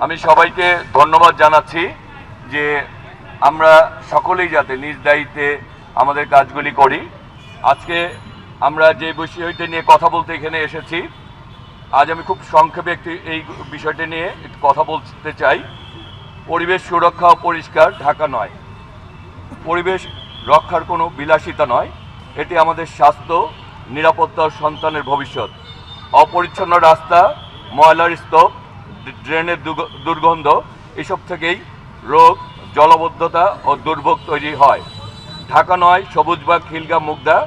আমি সবাইকে ধন্যবাদ জানাচ্ছি যে আমরা সকলেই যাতে নিজ দায়িত্বে আমাদের কাজগুলি করি। আজকে আমরা যে বিষয়টি নিয়ে কথা বলতে এখানে এসেছি, আজ আমি খুব সংক্ষেপে এই বিষয়টি নিয়ে একটু কথা বলতে চাই। পরিবেশ সুরক্ষা ও পরিষ্কার ঢাকা নয়, পরিবেশ রক্ষার কোনো বিলাসিতা নয়, এটি আমাদের স্বাস্থ্য, নিরাপত্তা ও সন্তানের ভবিষ্যৎ। অপরিচ্ছন্ন রাস্তা, ময়লার স্তূপ, ড্রেনের দুর্গন্ধ, এসব থেকেই রোগ, জলাবদ্ধতা ও দুর্ভোগ তৈরি হয়। ঢাকা নয়, সবুজবাগ, খিলগাঁও, মুগদা,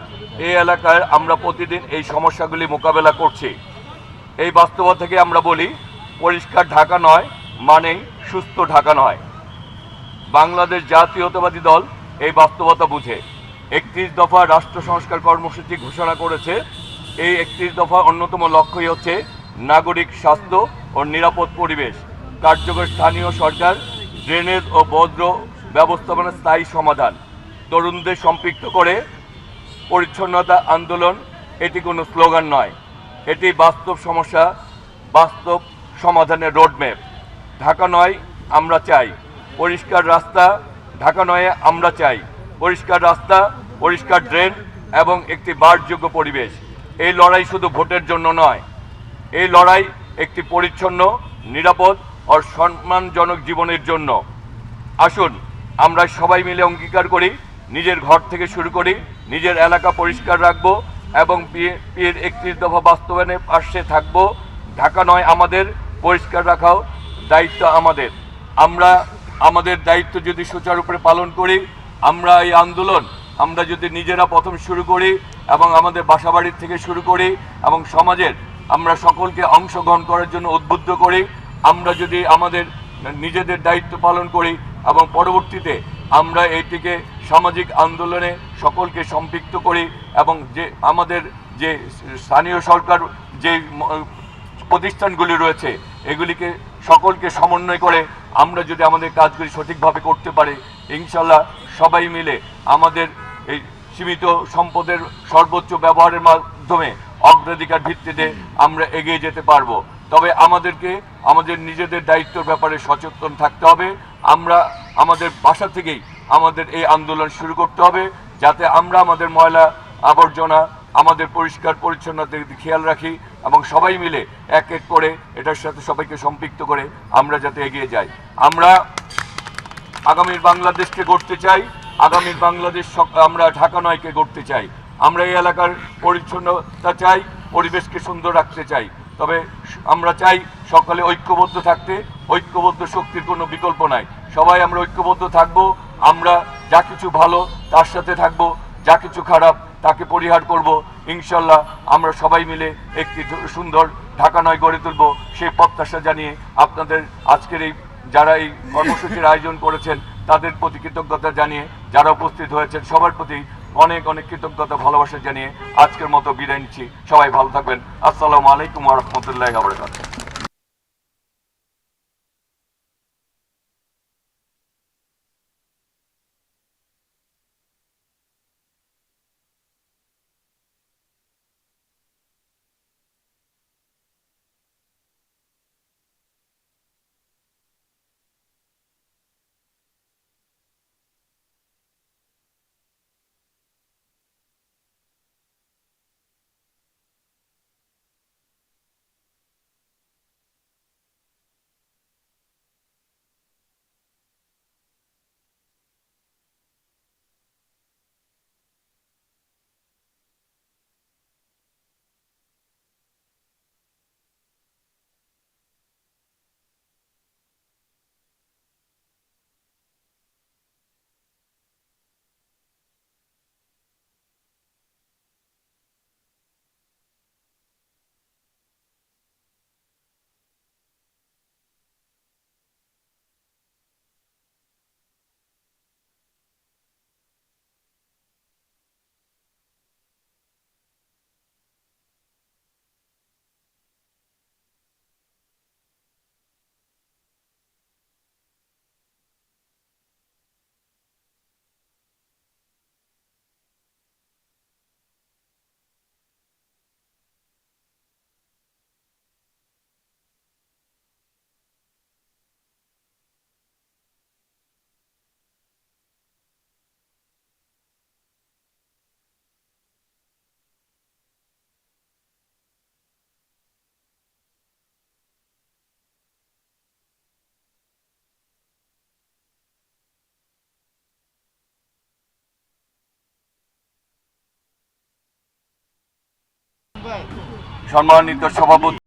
এই এলাকায় আমরা প্রতিদিন এই সমস্যাগুলি মোকাবেলা করছি। এই বাস্তবতা থেকে আমরা বলি, পরিষ্কার ঢাকা নয় মানেই সুস্থ ঢাকা নয়। বাংলাদেশ জাতীয়তাবাদী দল এই বাস্তবতা বুঝে 31 দফা রাষ্ট্র সংস্কার কর্মসূচি ঘোষণা করেছে। এই 31 দফা অন্যতম লক্ষ্যই হচ্ছে নাগরিক স্বাস্থ্য ও নিরাপদ পরিবেশ, কার্যকর স্থানীয় সরকার, ড্রেনেজ ও বর্জ্য ব্যবস্থাপনার স্থায়ী সমাধান, তরুণদের সম্পৃক্ত করে পরিচ্ছন্নতা আন্দোলন। এটি কোনো স্লোগান নয়, এটি বাস্তব সমস্যা, বাস্তব সমাধানের রোডম্যাপ। ঢাকা নয় আমরা চাই পরিষ্কার রাস্তা, ঢাকা নয় আমরা চাই পরিষ্কার রাস্তা, পরিষ্কার ড্রেন এবং একটি বাসযোগ্য পরিবেশ। এই লড়াই শুধু ভোটের জন্য নয়, এই লড়াই একটি পরিচ্ছন্ন, নিরাপদ ও সম্মানজনক জীবনের জন্য। আসুন আমরা সবাই মিলে অঙ্গীকার করি, নিজের ঘর থেকে শুরু করি, নিজের এলাকা পরিষ্কার রাখবো এবং বিএনপির 31 দফা বাস্তবায়নের পাশে থাকবো। ঢাকা নয় আমাদের, পরিষ্কার রাখাও দায়িত্ব আমাদের। আমরা আমাদের দায়িত্ব যদি সুচারুরূপে পালন করি, আমরা এই আন্দোলন আমরা যদি নিজেরা প্রথম শুরু করি এবং আমাদের বাসাবাড়ির থেকে শুরু করি এবং সমাজের আমরা সকলকে অংশগ্রহণ করার জন্য উদ্বুদ্ধ করি, আমরা যদি আমাদের নিজেদের দায়িত্ব পালন করি এবং পরবর্তীতে আমরা এইটিকে সামাজিক আন্দোলনে সকলকে সম্পৃক্ত করি এবং যে আমাদের যে স্থানীয় সরকার যে প্রতিষ্ঠানগুলি রয়েছে এগুলিকে সকলকে সমন্বয় করে আমরা যদি আমাদের কাজগুলি সঠিকভাবে করতে পারি, ইনশাল্লাহ সবাই মিলে আমাদের এই সীমিত সম্পদের সর্বোচ্চ ব্যবহারের মাধ্যমে অগ্রাধিকার ভিত্তিতে আমরা এগিয়ে যেতে পারবো। তবে আমাদেরকে আমাদের নিজেদের দায়িত্বের ব্যাপারে সচেতন থাকতে হবে। আমরা আমাদের বাসা থেকেই আমাদের এই আন্দোলন শুরু করতে হবে, যাতে আমরা আমাদের ময়লা আবর্জনা আমাদের পরিষ্কার পরিচ্ছন্নতার দিকে খেয়াল রাখি এবং সবাই মিলে এক এক করে এটার সাথে সবাইকে সম্পৃক্ত করে আমরা যাতে এগিয়ে যাই। আমরা আগামীর বাংলাদেশকে গড়তে চাই, আগামীর বাংলাদেশ আমরা ঢাকা নয়কে গড়তে চাই। আমরা এই এলাকার পরিচ্ছন্নতা চাই, পরিবেশকে সুন্দর রাখতে চাই। তবে আমরা চাই সকালে ঐক্যবদ্ধ থাকতে, ঐক্যবদ্ধ শক্তির কোনো বিকল্প নাই। সবাই আমরা ঐক্যবদ্ধ থাকবো, আমরা যা কিছু ভালো তার সাথে থাকবো, যা কিছু খারাপ তাকে পরিহার করব। ইনশাল্লাহ আমরা সবাই মিলে একটি সুন্দর ঢাকা নয় গড়ে তুলব, সেই প্রত্যাশা জানিয়ে আপনাদের আজকের এই যারা এই কর্মসূচির আয়োজন করেছেন তাদের প্রতি কৃতজ্ঞতা জানিয়ে, যারা উপস্থিত হয়েছেন সবার প্রতি অনেক অনেক কৃতজ্ঞতা ভালোবাসা জানিয়ে আজকের মতো বিদায় নিচ্ছি। সবাই ভালো থাকবেন। আসসালামু আলাইকুম ওয়া রাহমাতুল্লাহি ওয়া বারাকাতুহু। সম্মানিত সভাপতি